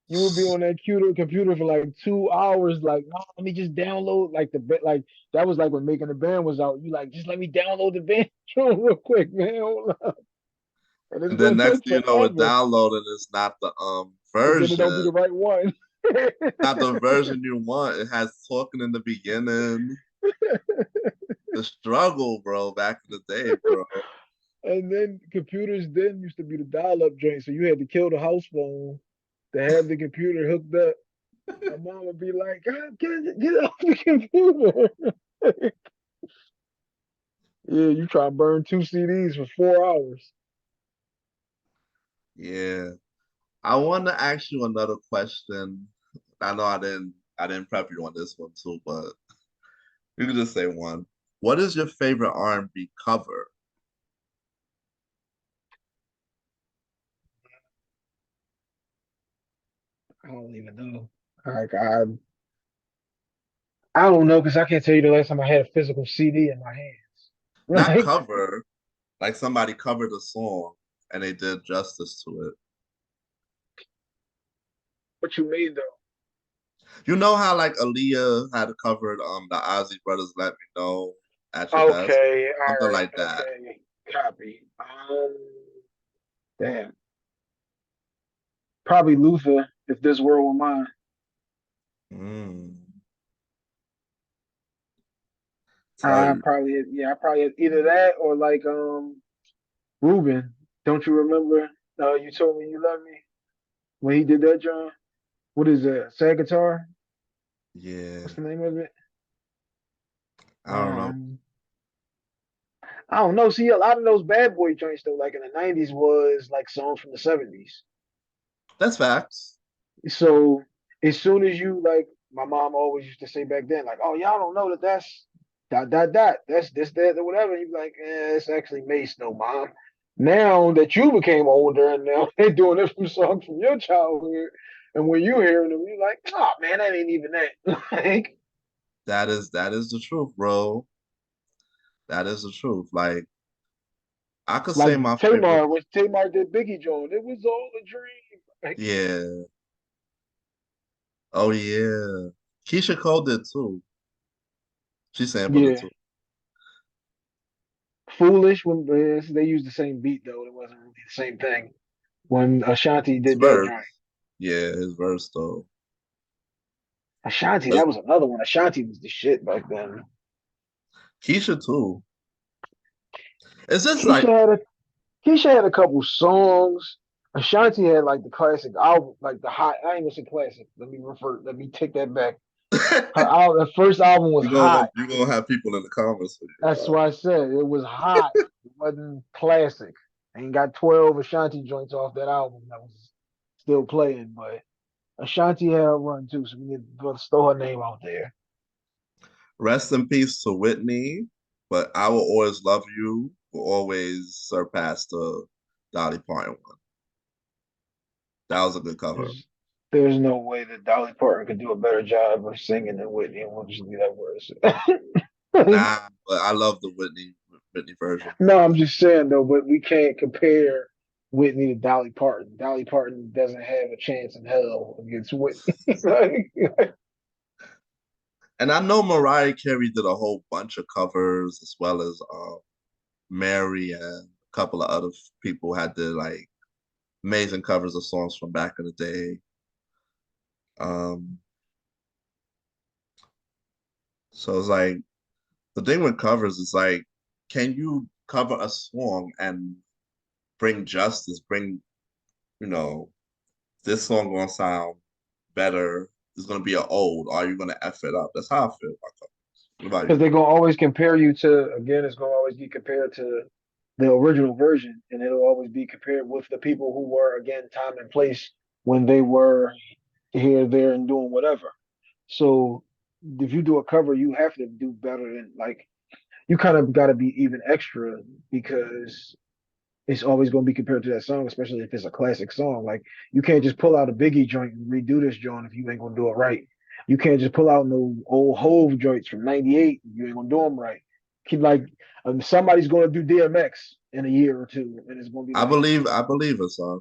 you would be on that computer for like 2 hours. Like, no, let me just download like like that was like when making the band was out. You like just let me download the band real quick, man. Hold up. And it's And then gonna next take thing you know, it's forever. downloading is not the And then it don't be version, the right one. not the version you want. It has talking in the beginning. The struggle, bro, back in the day, bro. And then computers then used to be the dial-up joint, so you had to kill the house phone to have the computer hooked up. My mom would be like, God, get off the computer. Yeah, you try to burn two CDs for 4 hours. Yeah. I want to ask you another question. I know I didn't prep you on this one too, but you can just say one. What is your favorite R&B cover? I don't even know. Like I don't know because I can't tell you the last time I had a physical CD in my hands. Not Like cover, like somebody covered a song and they did justice to it. What you mean though? You know how like Aaliyah had covered the Ozzy Brothers "Let Me Know" at your best, Okay, all something right, like that. okay, copy. Damn, probably Luther. If this world were mine, Mm. Tell you, I probably had either that or like Ruben. Don't you remember? You told me you love me when he did that, John. What is that? Sad guitar? yeah, What's the name of it? I don't know. Um, I don't know. See, a lot of those bad boy joints though, like in the '90s, was like songs from the '70s. That's facts. So as soon as you like, my mom always used to say back then, like, "Oh, y'all don't know that that's dot dot dot. That's this that or whatever." You'd be like, "It's actually Mace, though, mom." Now that you became older and now they're doing it from songs from your childhood, and when you hearing them, you're like, "Oh man, that ain't even that." Like, That is the truth, bro. That is the truth. Like I could like say my favorite. Tamar, when Tamar did Biggie Jones, it was all a dream. Like, Yeah. Oh yeah. Keisha Cole did too. She sampled it yeah, too. Foolish when they used the same beat though, it wasn't really the same thing. When Ashanti His did that verse. joint. Yeah, his verse though. Ashanti, But that was another one. Ashanti was the shit back then. Keisha too. It's just Keisha like had a Keisha had a couple songs. Ashanti had like the classic album, like the hot. I ain't gonna say classic. Let me take that back. The first album was hot. you gonna have people in the comments with That's why I said it was hot. It wasn't classic. Ain't got 12 Ashanti joints off that album that was still playing, but Ashanti had a run too, so we need to throw her name out there. rest in peace to Whitney, but I will always love you will always surpass the Dolly Parton one. That was a good cover. There's there's no way that Dolly Parton could do a better job of singing than Whitney, and we'll just leave that where it's at. Nah, but I love the Whitney version. No, I'm just saying though, but we can't compare Whitney to Dolly Parton. Dolly Parton doesn't have a chance in hell against Whitney. Like, And I know Mariah Carey did a whole bunch of covers as well as Mary and a couple of other people had did like amazing covers of songs from back in the day. Um, so it's like the thing with covers is like, can you cover a song and bring justice, bring, you know, this song gonna sound better. It's gonna be an old. Or are you gonna F it up? That's how I feel about covers. What about because you? they're gonna always compare you to again, it's gonna always be compared to the original version, and it'll always be compared with the people who were again time and place when they were here, there, and doing whatever. So if you do a cover, you have to do better than like you kind of got to be even extra because it's always going to be compared to that song, especially if it's a classic song. Like you can't just pull out a Biggie joint and redo this joint if you ain't gonna do it right. You can't just pull out no old Hove joints from '98. You ain't gonna do them right. Keep like somebody's gonna do DMX in a year or two, and it's gonna be like, I believe it, son.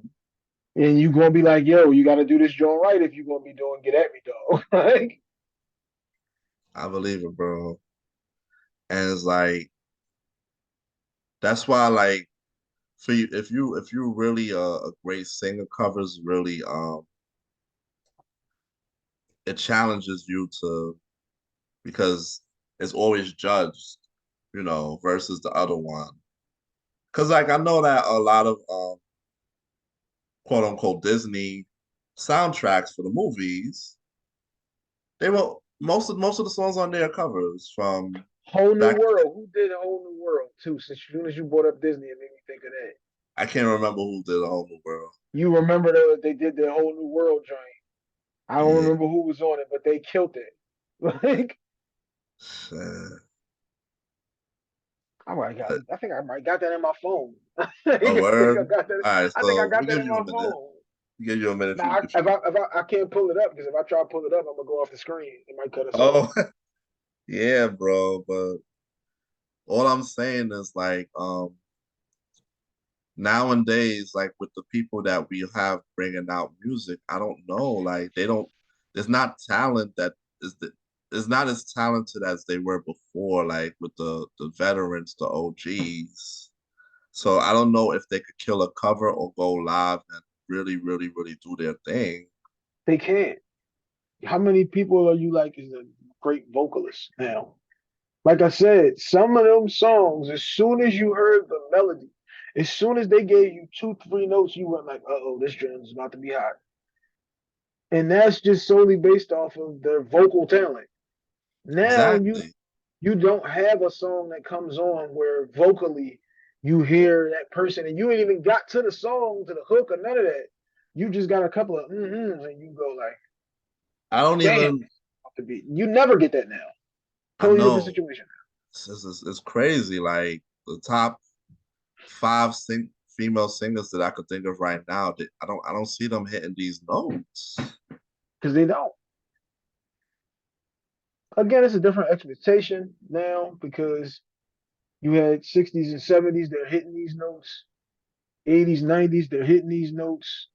and you gonna be like, yo, you got to do this joint right if you're gonna be doing Get At Me, dog. Like, I believe it, bro. And it's like that's why like for you if you really a great singer covers really it challenges you to because it's always judged, versus the other one. Cause like I know that a lot of quote unquote Disney soundtracks for the movies, they were most of the songs on there are covers from Whole New back in the day. World. Who did Whole New World too? Since as soon as you brought up Disney, it made me think of that. I can't remember who did the whole new world. You remember though that they did the Whole New World joint. I don't Yeah. remember who was on it, but they killed it. Like Shit. I might got, But I think I might got that in my phone. I a think I word. got that. All right, I think I so got we'll that give in you my a minute. phone. We'll give you a minute Now, if you I can't pull it up because if I try to pull it up, I'm gonna go off the screen. It might cut us off. Oh yeah, bro. But all I'm saying is like nowadays, like with the people that we have bringing out music, I don't know. Like they don't. There's not talent that is the. Is not as talented as they were before. Like with the veterans, the OGs. So I don't know if they could kill a cover or go live and really, really, really do their thing. They can't. How many people are you like is a great vocalist now? Like I said, some of them songs, as soon as you heard the melody, as soon as they gave you two, three notes, you went like, "Uh oh, this joint is about to be hot." And that's just solely based off of their vocal talent. Now Exactly. you don't have a song that comes on where vocally you hear that person and you ain't even got to the song, to the hook or none of that. You just got a couple of mm-hms and you go like, I don't damn, even. to be. You never get that now. I Totally different know situation. it's crazy. Like the top five female singers that I could think of right now. I don't see them hitting these notes. Because they don't. Again, it's a different expectation now because you had 60s and 70s, they're hitting these notes. 80s, 90s, they're hitting these notes.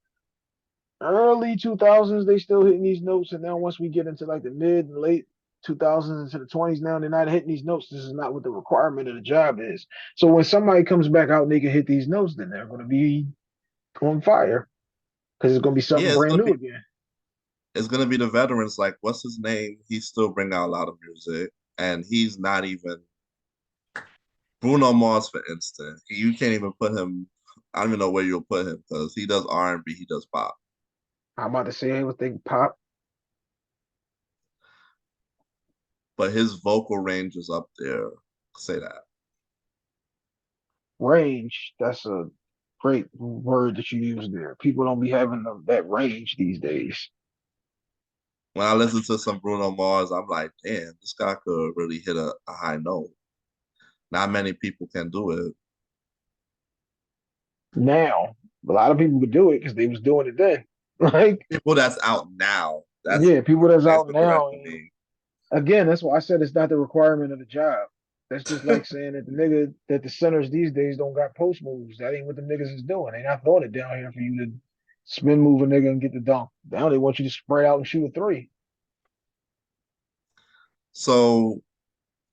Early 2000s, they still hitting these notes. And now once we get into like the mid and late 2000s into the 20s now, they're not hitting these notes. This is not what the requirement of the job is. So when somebody comes back out and they can hit these notes, then they're going to be on fire because it's going to be Yeah, something brand new again. it's gonna be the veterans. Like, what's his name? He's still bringing out a lot of music, and he's not even Bruno Mars, for instance. You can't even put him. I don't even know where you'll put him because he does R&B, he does pop, I'm about to say everything pop but his vocal range is up there. Say that. range. That's a great word that you use there. People don't be having that range these days. When I listen to some Bruno Mars, I'm like, damn, this guy could really hit a high note. Not many people can do it. Now, a lot of people could do it because they was doing it then. Like, People that's out now. yeah, people that's Thanks out for now. correcting And me. again, that's why I said it's not the requirement of the job. That's just like saying that the nigga that the centers these days don't got post moves. That ain't what the niggas is doing. They not throwing it down here for you to spin move a nigga and get the dunk. Now they want you to spread out and shoot a three. So,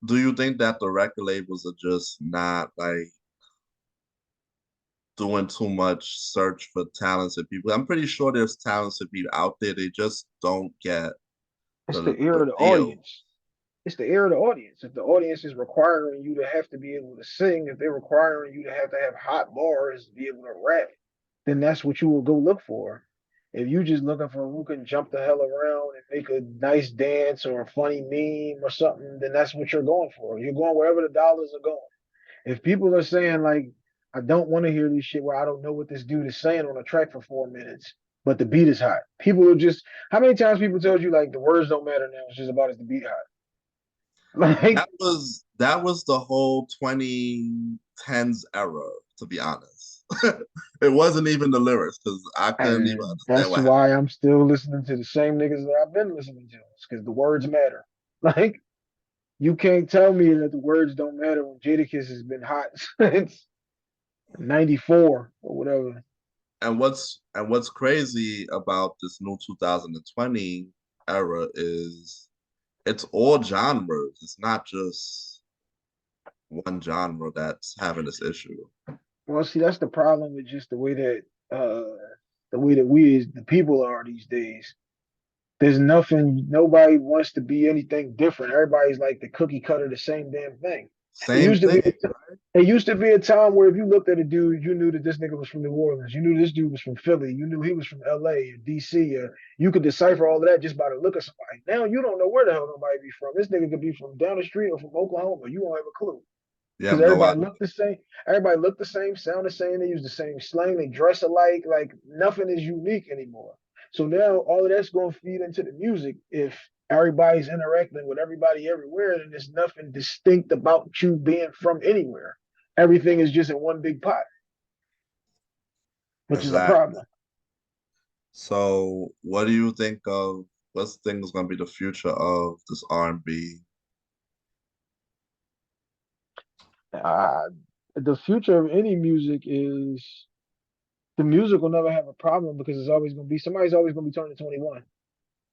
do you think that the record labels are just not like doing too much search for talented people? I'm pretty sure there's talented people out there. They just don't get It's the the ear the of the deal. audience. It's the ear of the audience. If the audience is requiring you to have to be able to sing, if they're requiring you to have hot bars to be able to rap, then that's what you will go look for. If you just looking for who can jump the hell around and make a nice dance or a funny meme or something, then that's what you're going for. You're going wherever the dollars are going. If people are saying like, I don't want to hear this shit where I don't know what this dude is saying on a track for 4 minutes, but the beat is hot. People are just how many times people told you like the words don't matter now, it's just about as the beat hot. Like That was the whole 2010s era, to be honest. It wasn't even the lyrics because I couldn't even and understand that's what happened. why I'm still listening to the same niggas that I've been listening to. It's because the words matter. Like you can't tell me that the words don't matter when Jadakiss has been hot since '94 or whatever. And what's crazy about this new 2020 era is it's all genres. It's not just one genre that's having this issue. Well, see, that's the problem with just uh the way that we as the people are these days. There's nothing. Nobody wants to be anything different. Everybody's like the cookie cutter, the same damn thing. It Same used to thing. be. It used to be a time where if you looked at a dude, you knew that this nigga was from New Orleans. You knew this dude was from Philly. You knew he was from L.A. or D.C. Or you could decipher all of that just by the look of somebody. Now you don't know where the hell nobody be from. This nigga could be from down the street or from Oklahoma. You won't have a clue You because have no everybody idea. looked the same. Everybody looked the same, sound the same. They use the same slang. They dress alike. Like nothing is unique anymore. So now all of that's going to feed into the music. If everybody's interacting with everybody everywhere, then there's nothing distinct about you being from anywhere. Everything is just in one big pot, which is a Exactly. problem. So, what do you think of what's think is going to be the future of this R&B? Uh, the future of any music is the music will never have a problem because it's always going to be somebody's always going to be turning 21.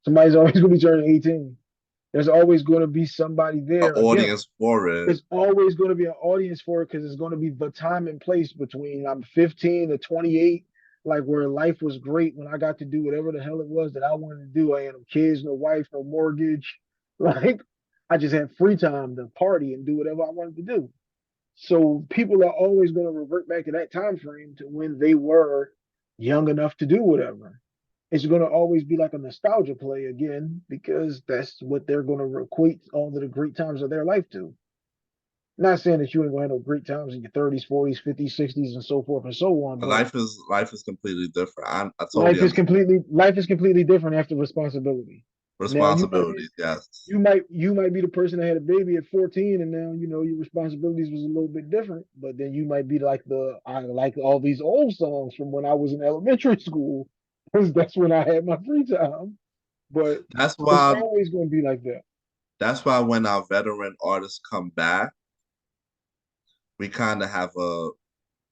Somebody's always going to be turning 18. There's always going to be somebody An there. Again, audience for it. it's always going to be an audience for it because it's going to be the time and place between I'm 15 to 28, like where life was great when I got to do whatever the hell it was that I wanted to do. I had no kids, no wife, no mortgage. Like I just had free time to party and do whatever I wanted to do. So people are always going to revert back to that time frame to when they were young enough to do whatever. It's going to always be like a nostalgia play again because that's what they're going to equate all of the great times of their life to. Not saying that you ain't gonna have no great times in your 30s, 40s, 50s, 60s, and so forth and so on, but Life is completely different. I totally understand. life is completely different after responsibility. Now Responsibilities, yes. you might be the person that had a baby at 14 and now you know your responsibilities was a little bit different, but then you might be like I like all these old songs from when I was in elementary school because that's when I had my free time. But That's it's why always gonna be like that. that's why when our veteran artists come back, we kind of have a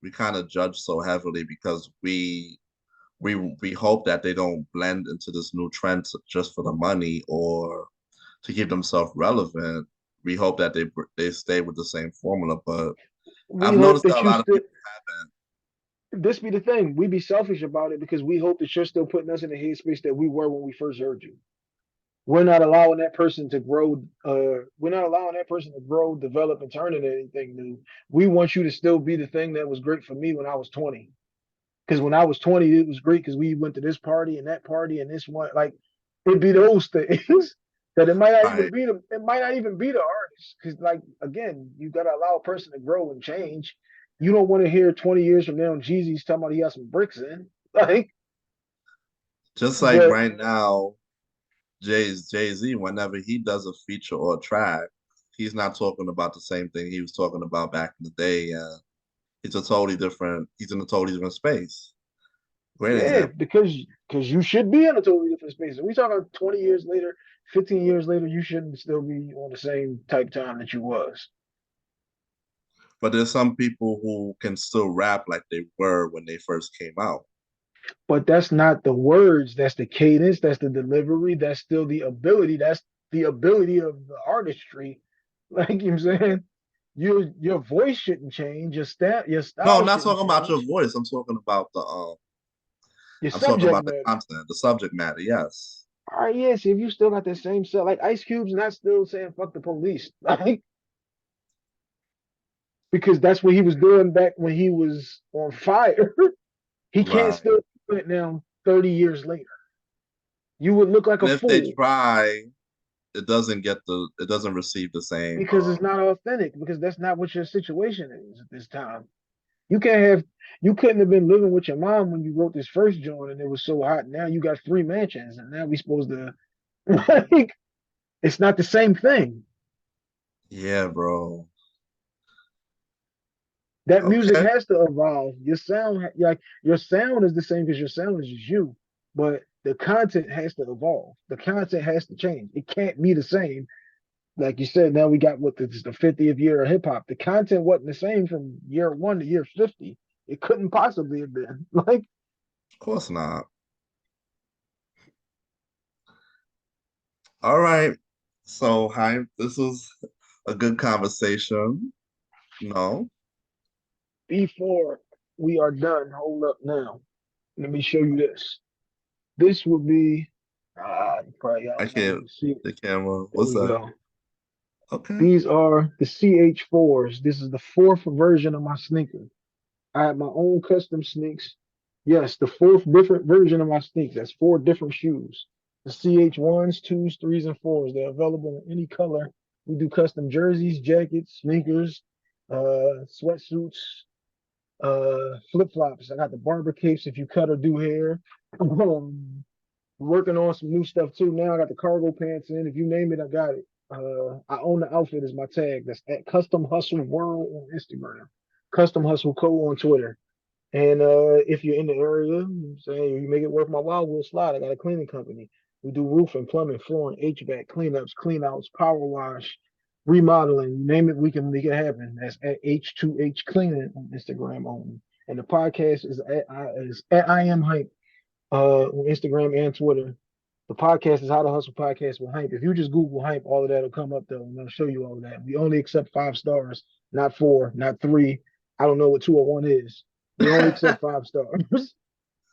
we kind of judge so heavily because we hope that they don't blend into this new trend just for the money or to keep themselves relevant. We hope that they stay with the same formula, but We I've hope noticed that that a you lot of still people haven't. this be the thing. We be selfish about it because we hope that you're still putting us in the headspace that we were when we first heard you. We're not allowing that person to grow. We're not allowing that person to grow, develop, and turn into anything new. We want you to still be the thing that was great for me when I was 20. Because when I was 20, it was great because we went to this party and this one. Like it'd be those things that Right. it might not even be the artist. Because like again, you gotta allow a person to grow and change. You don't want to hear 20 years from now Jeezy's talking about he has some bricks in. Like, Just like but right now, Jay-Z, whenever he does a feature or a track, he's not talking about the same thing he was talking about back in the day. He's in a totally different space. Great yeah, example. because you should be in a totally different space. If we talking 20 years later, 15 years later, you shouldn't still be on the same type time that you was. But there's some people who can still rap like they were when they first came out. But that's not the words, that's the cadence, that's the delivery, that's still the ability, that's the ability of the artistry. Like you know what I'm saying, your voice shouldn't change, your No, I'm style not shouldn't talking about your change, voice. your I'm talking subject about the matter. content, the subject matter. Yes. All right, yes, if you still got the same stuff, like Ice Cube's not still saying fuck the police, like because that's what he was doing back when he was on fire. He can't Right. still do it now 30 years later. You would look like And a if they fool try, it doesn't receive the same because it's not authentic, because that's not what your situation is at this time. You can't have you couldn't have been living with your mom when you wrote this first joint and it was so hot. Now you got three mansions and now we supposed to like it's not the same thing. yeah, bro. That music Okay. has to evolve. Your sound, like your sound is the same because your sound is just you, but the content has to evolve. The content has to change. It can't be the same. Like you said, now we got what this is the 50th year of hip hop. The content wasn't the same from year one to year 50. It couldn't possibly have been. Like, Of course not. All right. So, hi, this was a good conversation. No. before we are done, hold up now. Let me show you this. This would be, probably I y'all might not can't. even see it. The camera. There What's we that? go. Okay. These are the CH4s. This is the fourth version of my sneaker. I have my own custom sneaks. Yes, the fourth different version of my sneaks. That's four different shoes. The CH1s, twos, threes, and fours. They're available in any color. We do custom jerseys, jackets, sneakers, sweatsuits, flip flops. I got the barber capes if you cut or do hair. Working on some new stuff too. Now I got the cargo pants in. If you name it, I got it. I own the outfit is my tag. That's at Custom Hustle World on Instagram, Custom Hustle Co on Twitter. And if you're in the area, say you make it worth my while, we'll slide. I got a cleaning company. We do roofing, plumbing, flooring, HVAC, cleanups, cleanouts, power wash. remodeling. You name it, we can make it happen. That's at H2H Cleaning on Instagram only. And the podcast is at I am hype on Instagram and Twitter. The podcast is How to Hustle Podcast with Hype. If you just Google Hype, all of that will come up though. I'm gonna show you all of that. We only accept 5 stars, not four, not three. I don't know what 201 is. We only accept 5 stars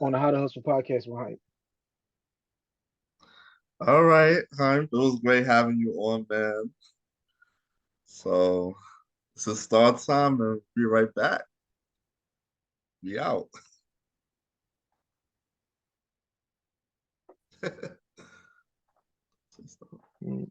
on the How to Hustle Podcast with Hype. All right, Heim. It was great having you on, man. So this is start time and be right back. Be out. Mm.